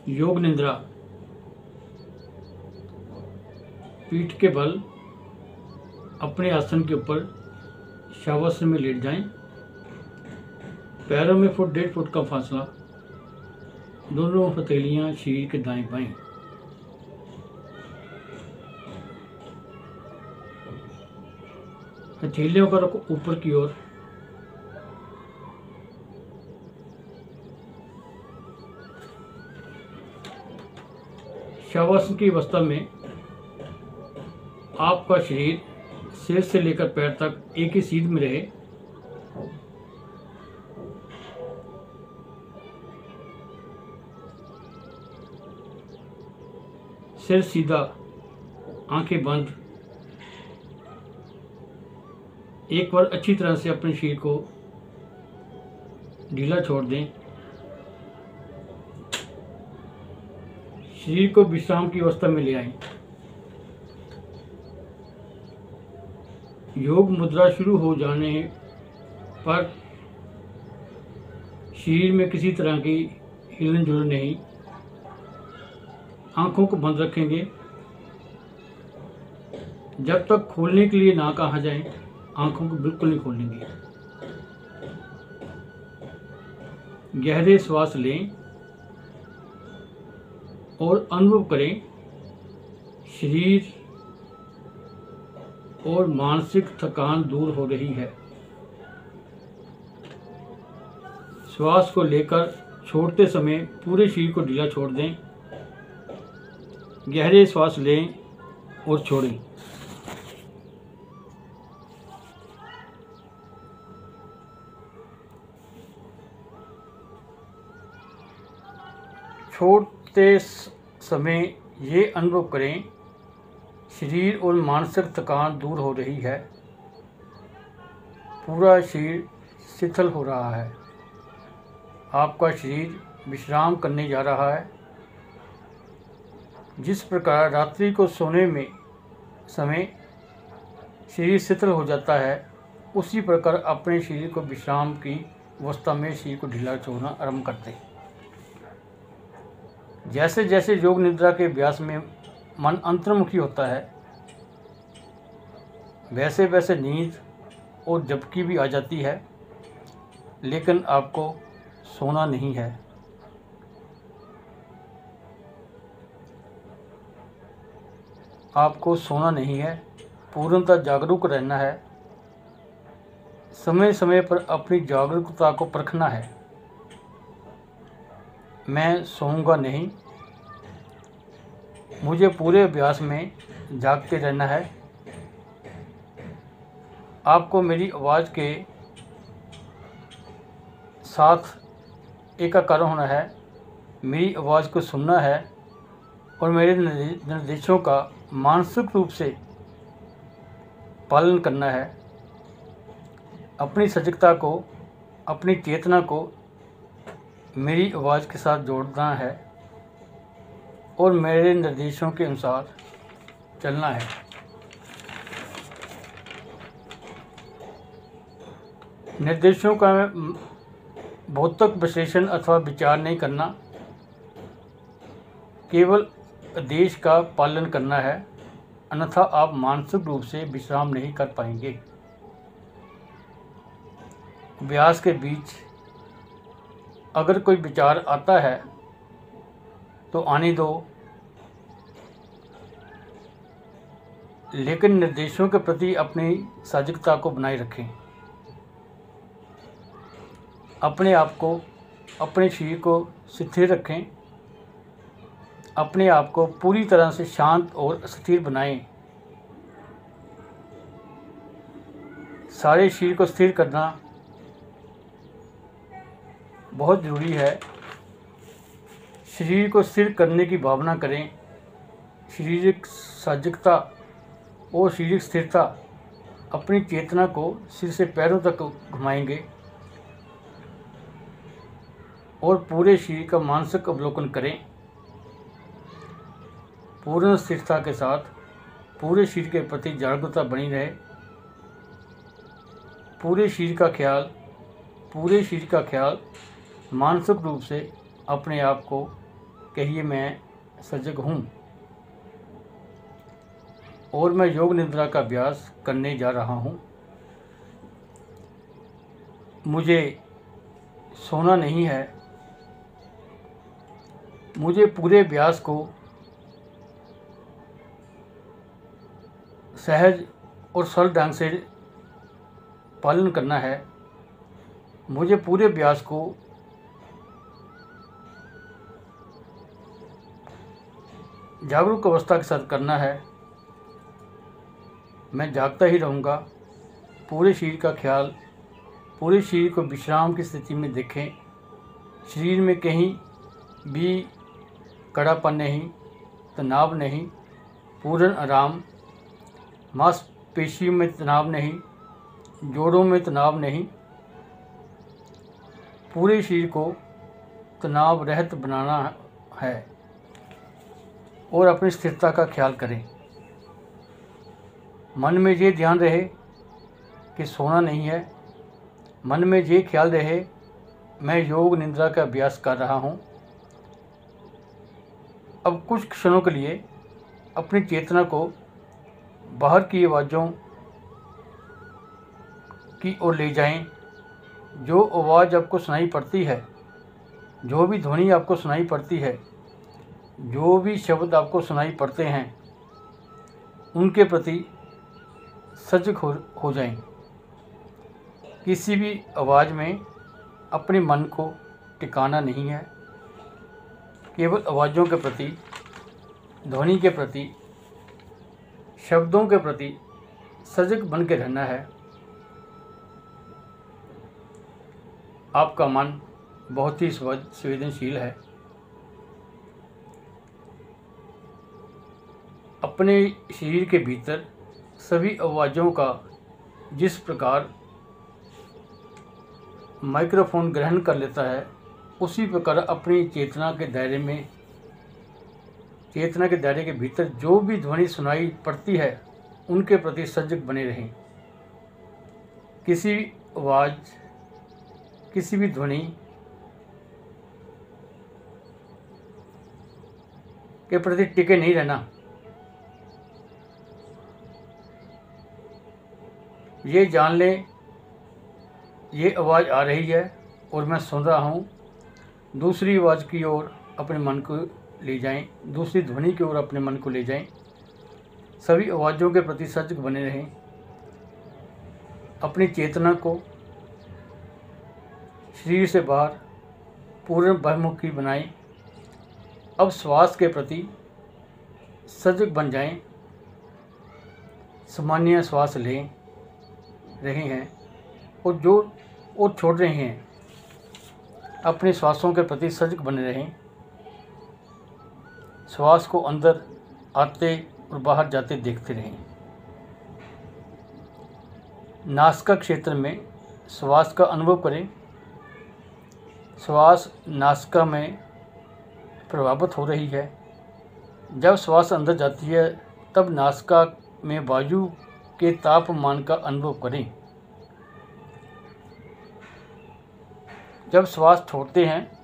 योग निद्रा। पीठ के बल अपने आसन के ऊपर शवासन में लेट जाएं। पैरों में फुट 1.5 फुट का फासला, दोनों हथेलियां शरीर के दाएं बाएं। हथेलियों को रखो ऊपर की ओर। शवासन की अवस्था में आपका शरीर सिर से लेकर पैर तक एक ही सीध में रहे। सिर सीधा, आंखें बंद। एक बार अच्छी तरह से अपने शरीर को ढीला छोड़ दें। शरीर को विश्राम की अवस्था में ले आएं। योग मुद्रा शुरू हो जाने पर शरीर में किसी तरह की हिलन जुलन नहीं। आंखों को बंद रखेंगे। जब तक खोलने के लिए ना कहा जाए, आंखों को बिल्कुल नहीं खोलेंगे। गहरे श्वास लें और अनुभव करें शरीर और मानसिक थकान दूर हो रही है। श्वास को लेकर छोड़ते समय पूरे शरीर को ढीला छोड़ दें। गहरे श्वास लें और छोड़ें। छोड़ते समय ये अनुभव करें शरीर और मानसिक थकान दूर हो रही है। पूरा शरीर शिथिल हो रहा है। आपका शरीर विश्राम करने जा रहा है। जिस प्रकार रात्रि को सोने में समय शरीर शिथिल हो जाता है, उसी प्रकार अपने शरीर को विश्राम की अवस्था में शरीर को ढीला छोड़ना आरंभ करते हैं। जैसे जैसे योग निद्रा के अभ्यास में मन अंतर्मुखी होता है, वैसे वैसे नींद और झपकी भी आ जाती है, लेकिन आपको सोना नहीं है। आपको सोना नहीं है, पूर्णतः जागरूक रहना है। समय समय पर अपनी जागरूकता को परखना है। मैं सोऊंगा नहीं, मुझे पूरे अभ्यास में जागते रहना है। आपको मेरी आवाज़ के साथ एकाकार होना है, मेरी आवाज़ को सुनना है और मेरे निर्देशों का मानसिक रूप से पालन करना है। अपनी सजगता को, अपनी चेतना को मेरी आवाज़ के साथ जोड़ना है और मेरे निर्देशों के अनुसार चलना है। निर्देशों का भौतिक विश्लेषण अथवा विचार नहीं करना, केवल आदेश का पालन करना है, अन्यथा आप मानसिक रूप से विश्राम नहीं कर पाएंगे। अभ्यास के बीच अगर कोई विचार आता है तो आने दो, लेकिन निर्देशों के प्रति अपनी सजगता को बनाए रखें। अपने आप को, अपने शरीर को स्थिर रखें। अपने आप को पूरी तरह से शांत और स्थिर बनाएं। सारे शरीर को स्थिर करना बहुत ज़रूरी है। शरीर को स्थिर करने की भावना करें। शारीरिक सजगता और शारीरिक स्थिरता, अपनी चेतना को सिर से पैरों तक घुमाएंगे और पूरे शरीर का मानसिक अवलोकन करें। पूर्ण स्थिरता के साथ पूरे शरीर के प्रति जागरूकता बनी रहे। पूरे शरीर का ख्याल मानसिक रूप से अपने आप को कहिए मैं सजग हूँ और मैं योग निद्रा का अभ्यास करने जा रहा हूँ। मुझे सोना नहीं है। मुझे पूरे अभ्यास को सहज और सरल ढंग से पालन करना है। मुझे पूरे अभ्यास को जागरूक अवस्था के साथ करना है। मैं जागता ही रहूँगा। पूरे शरीर का ख्याल, पूरे शरीर को विश्राम की स्थिति में देखें। शरीर में कहीं भी कड़ापन नहीं, तनाव नहीं, पूर्ण आराम। मांसपेशियों में तनाव नहीं, जोड़ों में तनाव नहीं। पूरे शरीर को तनाव रहित बनाना है और अपनी स्थिरता का ख्याल करें। मन में ये ध्यान रहे कि सोना नहीं है। मन में ये ख्याल रहे मैं योग निद्रा का अभ्यास कर रहा हूँ। अब कुछ क्षणों के लिए अपनी चेतना को बाहर की आवाज़ों की ओर ले जाएं। जो आवाज़ आपको सुनाई पड़ती है, जो भी ध्वनि आपको सुनाई पड़ती है, जो भी शब्द आपको सुनाई पड़ते हैं, उनके प्रति सजग हो जाएं। किसी भी आवाज़ में अपने मन को टिकाना नहीं है। केवल आवाज़ों के प्रति, ध्वनि के प्रति, शब्दों के प्रति सजग बन के रहना है। आपका मन बहुत ही संवेदनशील है। अपने शरीर के भीतर सभी आवाज़ों का जिस प्रकार माइक्रोफोन ग्रहण कर लेता है, उसी प्रकार अपनी चेतना के दायरे में, चेतना के दायरे के भीतर जो भी ध्वनि सुनाई पड़ती है, उनके प्रति सजग बने रहें। किसी आवाज़, किसी भी ध्वनि के प्रति टिके नहीं रहना। ये जान लें, ये आवाज़ आ रही है और मैं सुन रहा हूँ। दूसरी आवाज़ की ओर अपने मन को ले जाएं, दूसरी ध्वनि की ओर अपने मन को ले जाएं। सभी आवाज़ों के प्रति सजग बने रहें। अपनी चेतना को शरीर से बाहर पूर्ण बहिर्मुखी बनाएं। अब श्वास के प्रति सजग बन जाएं। सामान्य श्वास लें रहे हैं और छोड़ रहे हैं। अपने श्वासों के प्रति सजग बने रहें। श्वास को अंदर आते और बाहर जाते देखते रहें। नासिका क्षेत्र में श्वास का अनुभव करें। श्वास नासिका में प्रभावित हो रही है। जब श्वास अंदर जाती है, तब नासिका में वायु के तापमान का अनुभव करें। जब श्वास छोड़ते हैं,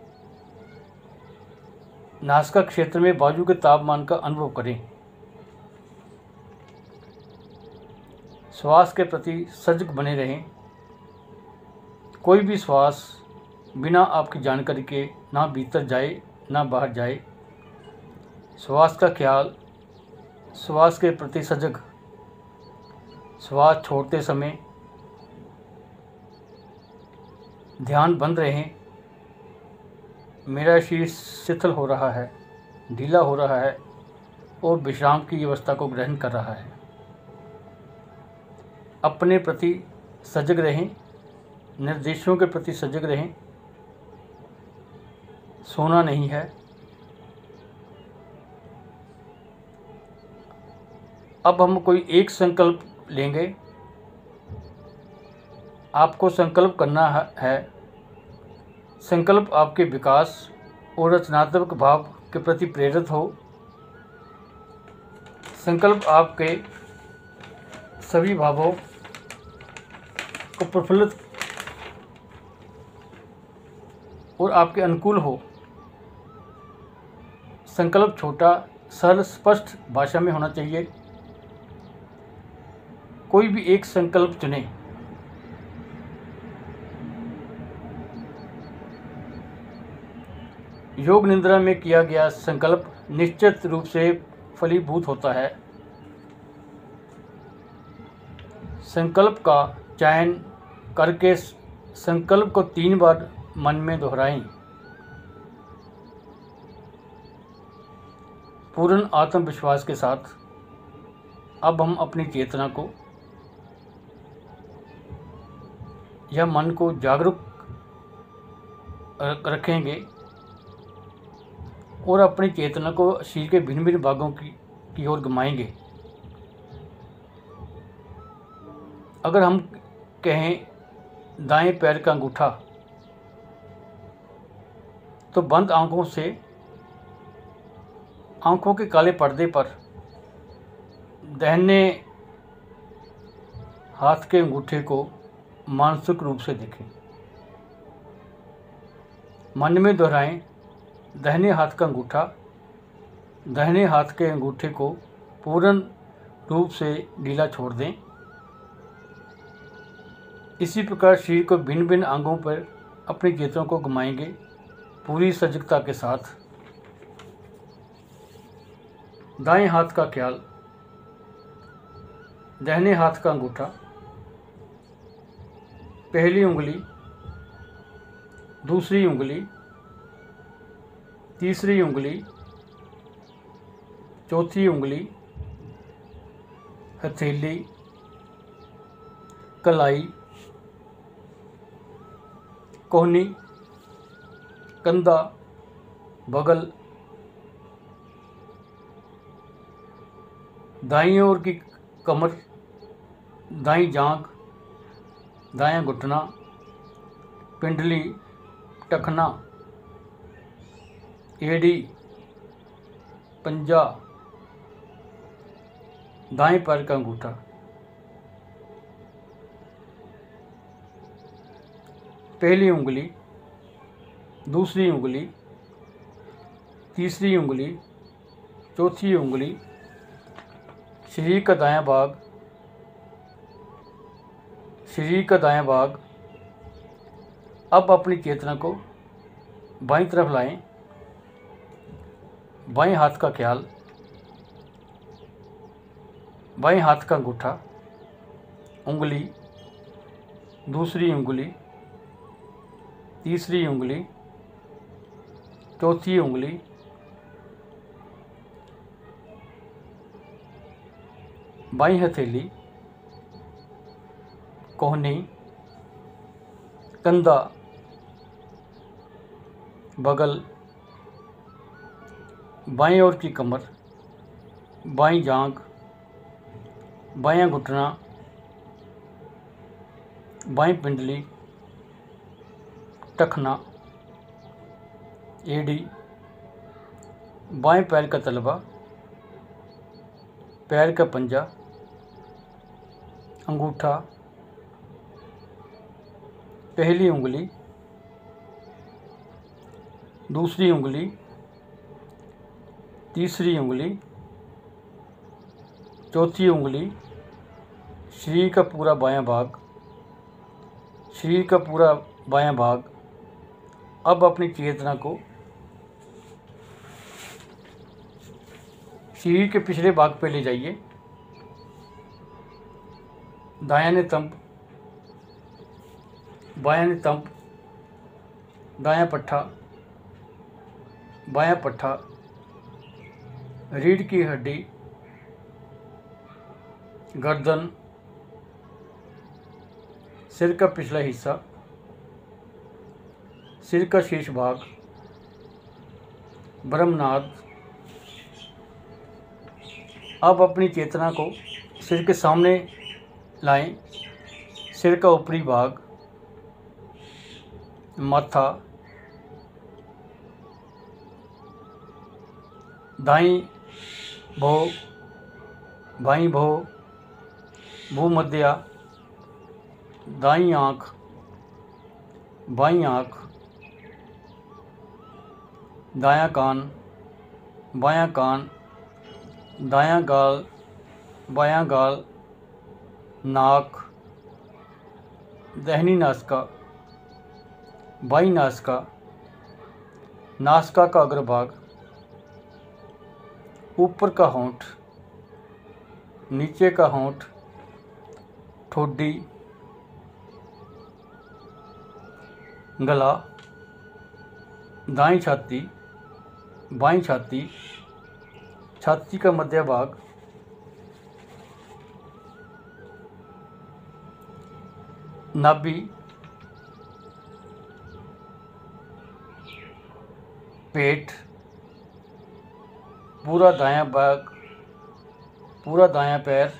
नासिका क्षेत्र में वायु के तापमान का अनुभव करें। श्वास के प्रति सजग बने रहें। कोई भी श्वास बिना आपकी जानकारी के ना भीतर जाए ना बाहर जाए। श्वास का ख्याल, श्वास के प्रति सजग। श्वास छोड़ते समय ध्यान बंद रहें। मेरा शरीर शिथिल हो रहा है, ढीला हो रहा है और विश्राम की अवस्था को ग्रहण कर रहा है। अपने प्रति सजग रहें, निर्देशों के प्रति सजग रहें। सोना नहीं है। अब हम कोई एक संकल्प लेंगे। आपको संकल्प करना है। संकल्प आपके विकास और रचनात्मक भाव के प्रति प्रेरित हो। संकल्प आपके सभी भावों को प्रफुल्लित और आपके अनुकूल हो। संकल्प छोटा, सरल, स्पष्ट भाषा में होना चाहिए। कोई भी एक संकल्प चुनें। योग निद्रा में किया गया संकल्प निश्चित रूप से फलीभूत होता है। संकल्प का चयन करके संकल्प को 3 बार मन में दोहराएं। पूर्ण आत्मविश्वास के साथ अब हम अपनी चेतना को या मन को जागरूक रखेंगे और अपनी चेतना को शरीर के भिन्न भिन्न भागों की ओर घुमाएंगे। अगर हम कहें दाएं पैर का अंगूठा, तो बंद आंखों से आंखों के काले पर्दे पर दाहिने हाथ के अंगूठे को मानसिक रूप से देखें। मन में दोहराएं, दाहिने हाथ का अंगूठा, दाहिने हाथ के अंगूठे को पूर्ण रूप से ढीला छोड़ दें। इसी प्रकार शरीर को भिन्न भिन्न अंगों पर अपनी चेतना को घुमाएंगे पूरी सजगता के साथ। दाएं हाथ का ख्याल, दाहिने हाथ का अंगूठा, पहली उंगली, दूसरी उंगली, तीसरी उंगली, चौथी उंगली, हथेली, कलाई, कोहनी, कंधा, बगल, दाईं ओर की कमर, दाईं जांघ, दायां घुटना, पिंडली, टखना, एड़ी, पंजा, दाएं पैर का अंगूठा, पहली उंगली, दूसरी उंगली, तीसरी उंगली, चौथी उंगली, शरीर का दायां भाग, शरीर का दायां भाग। अब अपनी चेतना को बाईं तरफ लाएं। बाएं हाथ का ख्याल, बाएं हाथ का अंगूठा, उंगली, दूसरी उंगली, तीसरी उंगली, चौथी उंगली, बाईं हथेली, कोहनी, कंधा, बगल, बाईं ओर की कमर, बाईं जांघ, बायां घुटना, बाईं पिंडली, टखना, एड़ी, बाएं पैर का तलवा, पैर का पंजा, अंगूठा, पहली उंगली, दूसरी उंगली, तीसरी उंगली, चौथी उंगली, शरीर का पूरा बायां भाग, शरीर का पूरा बायां भाग। अब अपनी चेतना को शरीर के पिछले भाग पे ले जाइए। दायां नितंब, बायां नितंब, दायां पट्ठा, बायां पट्ठा, रीढ़ की हड्डी, गर्दन, सिर का पिछला हिस्सा, सिर का शीर्ष भाग, ब्रह्मनाद। अब अपनी चेतना को सिर के सामने लाएं। सिर का ऊपरी भाग, माथा, दाईं भौं, बाईं भौं, भूमध्या, दाईं आँख, बाईं आँख, दायां कान, बायां कान, दायां गाल, बायां गाल, नाक, दाहिनी नासिका, बाईं नासिका, नासिका का अग्रभाग, ऊपर का होंठ, नीचे का होंठ, ठोडी, गला, दाईं छाती, बाईं छाती, छाती का मध्य भाग, नाभि, पेट, पूरा दायां भाग, पूरा दायां पैर,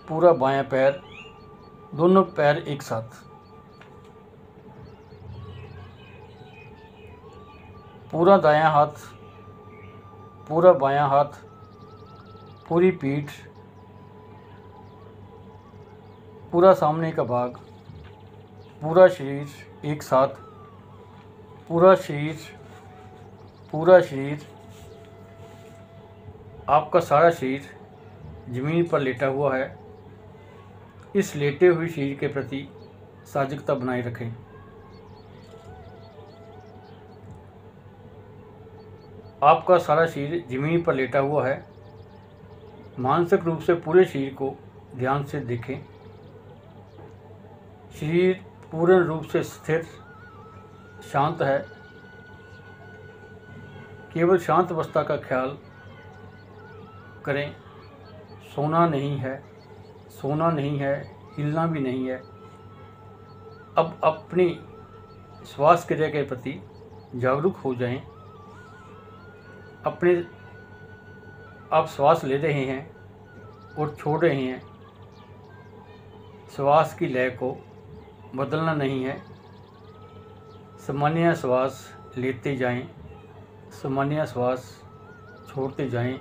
पूरा बायां पैर, दोनों पैर एक साथ, पूरा दायां हाथ, पूरा बायां हाथ, पूरी पीठ, पूरा सामने का भाग, पूरा शरीर एक साथ, पूरा शरीर, पूरा शरीर, आपका सारा शरीर ज़मीन पर लेटा हुआ है। इस लेटे हुए शरीर के प्रति साजगता बनाए रखें। आपका सारा शरीर ज़मीन पर लेटा हुआ है। मानसिक रूप से पूरे शरीर को ध्यान से देखें। शरीर पूर्ण रूप से स्थिर, शांत है। केवल शांत अवस्था का ख्याल करें। सोना नहीं है, सोना नहीं है, हिलना भी नहीं है। अब अपनी श्वास क्रिया के प्रति जागरूक हो जाएं। आप श्वास ले रहे हैं और छोड़ रहे हैं। श्वास की लय को बदलना नहीं है। सामान्य श्वास लेते जाएं, सामान्य श्वास छोड़ते जाएं।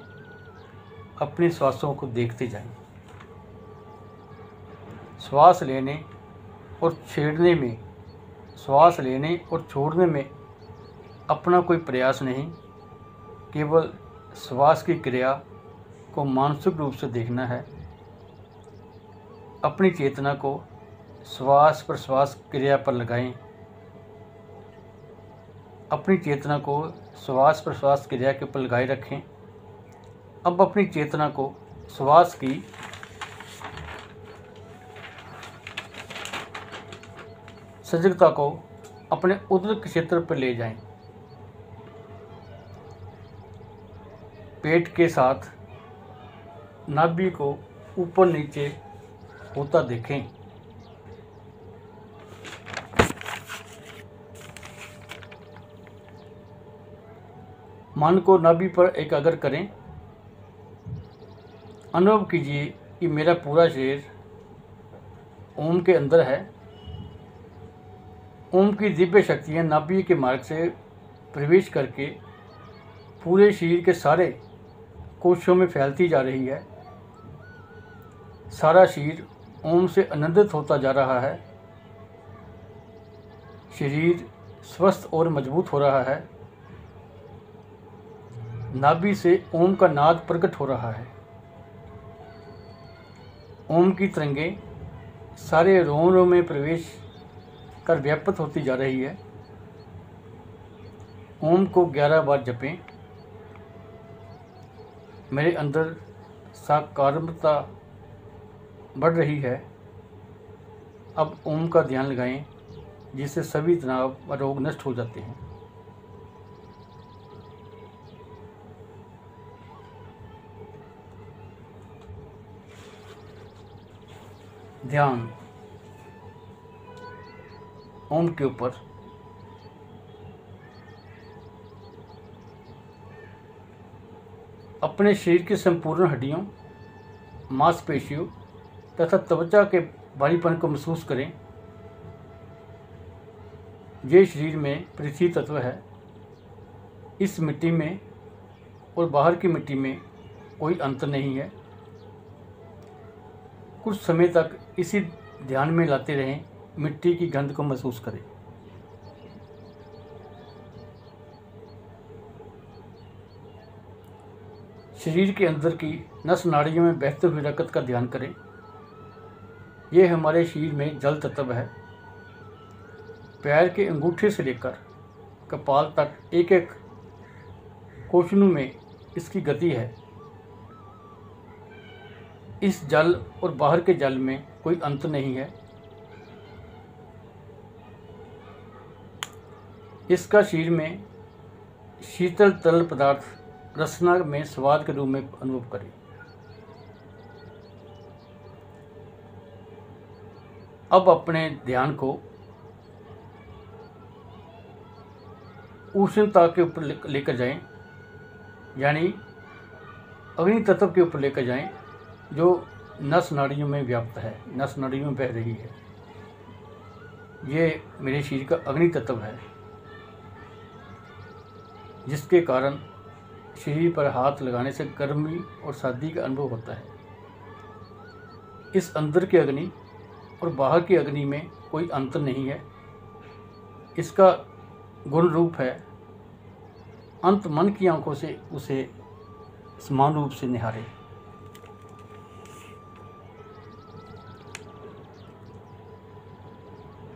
अपने श्वासों को देखते जाएं। श्वास लेने और छेड़ने में, श्वास लेने और छोड़ने में अपना कोई प्रयास नहीं। केवल श्वास की क्रिया को मानसिक रूप से देखना है। अपनी चेतना को श्वास प्रश्वास क्रिया पर लगाएं। अपनी चेतना को श्वास प्रश्वास क्रिया के ऊपर लगाए रखें। अब अपनी चेतना को श्वास की सजगता को अपने उदर क्षेत्र पर ले जाएं। पेट के साथ नाभि को ऊपर नीचे होता देखें। मन को नाभि पर एकाग्र करें। अनुभव कीजिए कि मेरा पूरा शरीर ओम के अंदर है। ओम की दिव्य शक्तियाँ नाभि के मार्ग से प्रवेश करके पूरे शरीर के सारे कोशों में फैलती जा रही है। सारा शरीर ओम से आनंदित होता जा रहा है। शरीर स्वस्थ और मजबूत हो रहा है। नाभि से ओम का नाद प्रकट हो रहा है। ओम की तरंगें सारे रोम में प्रवेश कर व्याप्त होती जा रही है। ओम को 11 बार जपें। मेरे अंदर सकारात्मकता बढ़ रही है। अब ओम का ध्यान लगाएं, जिससे सभी तनाव व रोग नष्ट हो जाते हैं। ध्यान ओम के ऊपर। अपने शरीर की संपूर्ण हड्डियों, मांसपेशियों तथा त्वचा के भारीपन को महसूस करें। ये शरीर में पृथ्वी तत्व है। इस मिट्टी में और बाहर की मिट्टी में कोई अंतर नहीं है। कुछ समय तक इसी ध्यान में लाते रहें। मिट्टी की गंध को महसूस करें। शरीर के अंदर की नस नाड़ियों में बहते हुए रक्त का ध्यान करें। ये हमारे शरीर में जल तत्व है। पैर के अंगूठे से लेकर कपाल तक एक एक कोशनू में इसकी गति है। इस जल और बाहर के जल में कोई अंत नहीं है। इसका शरीर में शीतल तरल पदार्थ रसना में स्वाद के रूप में अनुभव करें। अब अपने ध्यान को उष्णता के ऊपर लेकर जाएं, यानी अग्नि तत्व के ऊपर लेकर जाएं, जो नस नाड़ियों में व्याप्त है, नस नाड़ियों में बह रही है। ये मेरे शरीर का अग्नि तत्व है, जिसके कारण शरीर पर हाथ लगाने से गर्मी और सर्दी का अनुभव होता है। इस अंदर की अग्नि और बाहर की अग्नि में कोई अंतर नहीं है। इसका गुण रूप है। अंत मन की आंखों से उसे समान रूप से निहारे।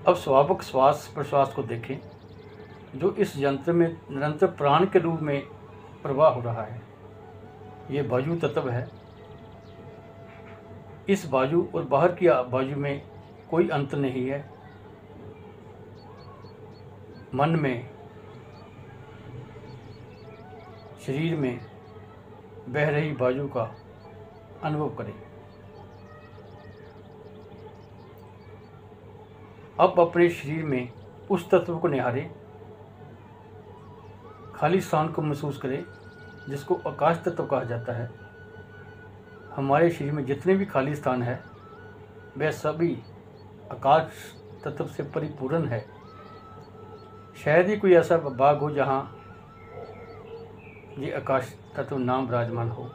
अब स्वाभाविक श्वास प्रश्वास को देखें, जो इस यंत्र में निरंतर प्राण के रूप में प्रवाह हो रहा है। ये वायु तत्व है। इस वायु और बाहर की वायु में कोई अंतर नहीं है। मन में, शरीर में बह रही वायु का अनुभव करें। अब अपने शरीर में उस तत्व को निहारें। खाली स्थान को महसूस करें, जिसको आकाश तत्व कहा जाता है। हमारे शरीर में जितने भी खाली स्थान है, वह सभी आकाश तत्व से परिपूर्ण है। शायद ही कोई ऐसा भाग हो जहाँ ये आकाश तत्व नाम विराजमान हो।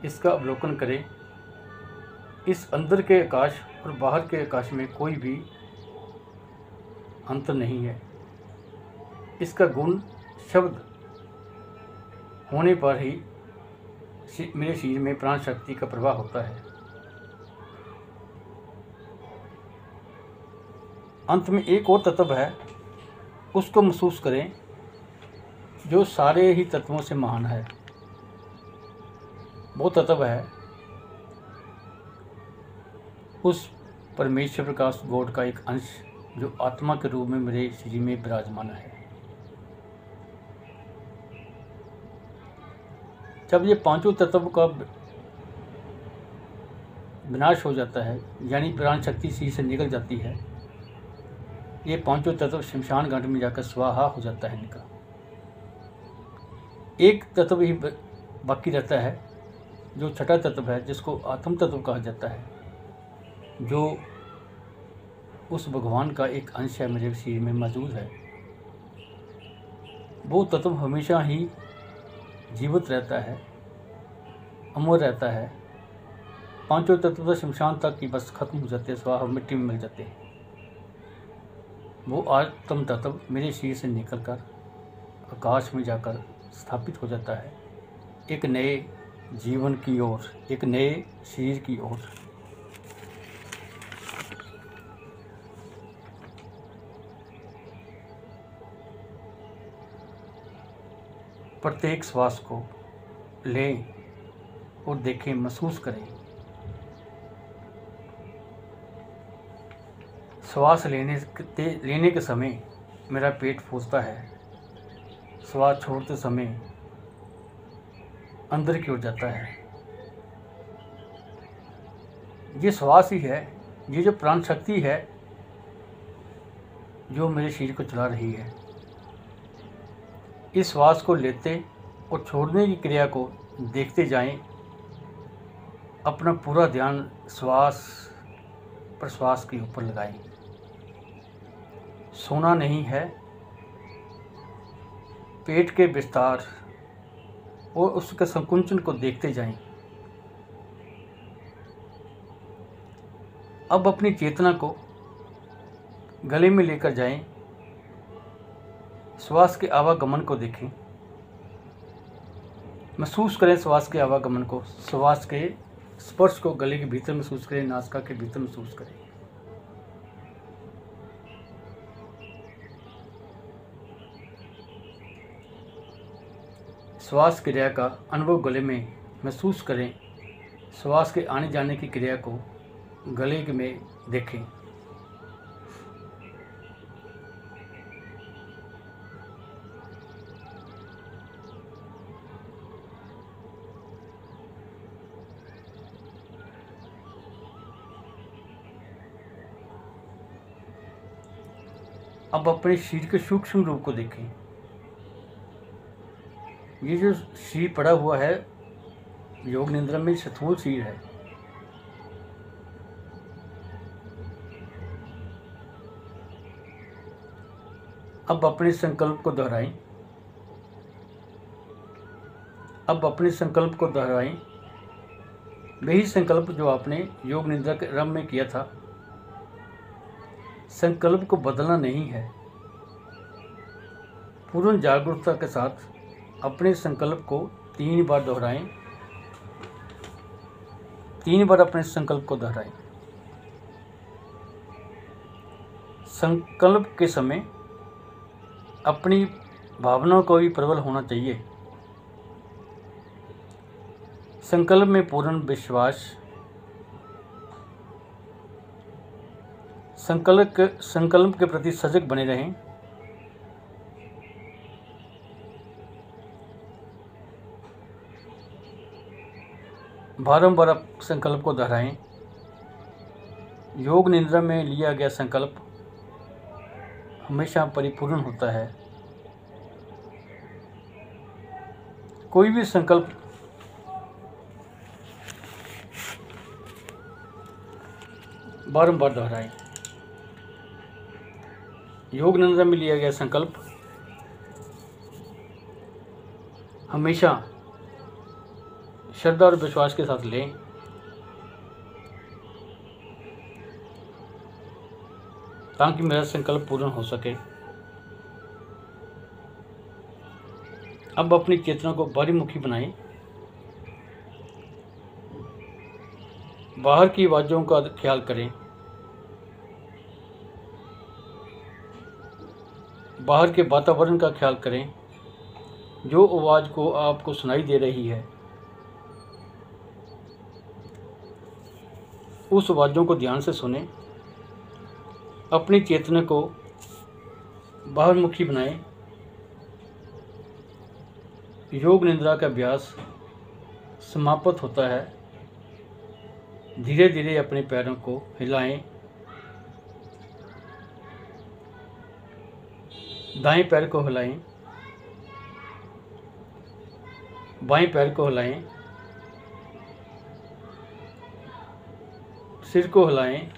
इसका अवलोकन करें। इस अंदर के आकाश और बाहर के आकाश में कोई भी अंतर नहीं है। इसका गुण शब्द होने पर ही मेरे शरीर में प्राण शक्ति का प्रवाह होता है। अंत में एक और तत्व है, उसको महसूस करें, जो सारे ही तत्वों से महान है। वो तत्व है उस परमेश्वर प्रकाश गॉड का एक अंश, जो आत्मा के रूप में मेरे शरीर में विराजमान है। जब ये पांचों तत्व का विनाश हो जाता है, यानी प्राण शक्ति शरीर से निकल जाती है, ये पांचों तत्व शमशान घाट में जाकर स्वाहा हो जाता है इनका। एक तत्व ही बाकी रहता है, जो छठा तत्व है, जिसको आत्म तत्व कहा जाता है, जो उस भगवान का एक अंश है, मेरे शरीर में मौजूद है। वो तत्व हमेशा ही जीवित रहता है, अमर रहता है। पांचों तत्व तो शमशान तक ही बस खत्म हो जाते हैं, स्वाहा मिट्टी में मिल जाते हैं। वो आत्म तत्व मेरे शरीर से निकलकर आकाश में जाकर स्थापित हो जाता है, एक नए जीवन की ओर, एक नए शरीर की ओर। प्रत्येक श्वास को लें और देखें, महसूस करें। श्वास लेने के समय मेरा पेट फूलता है। श्वास छोड़ते समय अंदर की ओर जाता है। ये श्वास ही है, ये जो प्राण शक्ति है, जो मेरे शरीर को चला रही है। इस श्वास को लेते और छोड़ने की क्रिया को देखते जाएं। अपना पूरा ध्यान श्वास प्रश्वास के ऊपर लगाएं। सोना नहीं है। पेट के विस्तार और उसके संकुचन को देखते जाएं। अब अपनी चेतना को गले में लेकर जाएं। श्वास के आवागमन को देखें। महसूस करें श्वास के आवागमन को, श्वास के स्पर्श को गले के भीतर महसूस करें, नासिका के भीतर महसूस करें। श्वास क्रिया का अनुभव गले में महसूस करें, श्वास के आने जाने की क्रिया को गले में देखें। अब अपने शरीर के सूक्ष्म रूप को देखें। ये जो शरीर पड़ा हुआ है योग निद्रा में, स्थूल शरीर है। अब अपने संकल्प को दोहराएं। अब अपने संकल्प को दोहराएं। वही संकल्प जो आपने योग निद्रा के आरंभ में किया था। संकल्प को बदलना नहीं है। पूर्ण जागरूकता के साथ अपने संकल्प को 3 बार दोहराएं। 3 बार अपने संकल्प को दोहराएं। संकल्प के समय अपनी भावनाओं को भी प्रबल होना चाहिए। संकल्प में पूर्ण विश्वास, संकल्प के प्रति सजग बने रहें। बारंबार संकल्प को दोहराएं। योग निद्रा में लिया गया संकल्प हमेशा परिपूर्ण होता है। कोई भी संकल्प बारंबार दोहराएं। योग निद्रा में लिया गया संकल्प हमेशा श्रद्धा और विश्वास के साथ लें। ताकि मेरा संकल्प पूर्ण हो सके। अब अपनी चेतना को बाहरीमुखी बनाएं। बाहर की आवाज़ों का ख्याल करें। बाहर के वातावरण का ख्याल करें। जो आवाज़ को आपको सुनाई दे रही है, उस आवाज़ों को ध्यान से सुनें। अपनी चेतना को बाहरमुखी बनाएं। योग निद्रा का अभ्यास समाप्त होता है। धीरे धीरे अपने पैरों को हिलाएं। दाएं पैर को हिलाएं, बाएं पैर को हिलाएं, सिर को हिलाएं।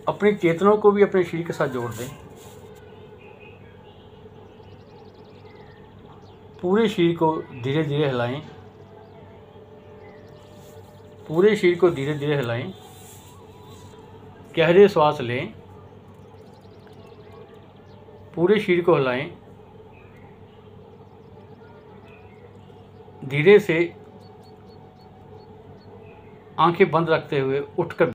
अपनी चेतनाओं को भी अपने शरीर के साथ जोड़ दें। पूरे शरीर को धीरे धीरे हिलाएं। पूरे शरीर को धीरे धीरे हिलाएं। गहरे श्वास लें। पूरे शरीर को हिलाएं। धीरे से आंखें बंद रखते हुए उठकर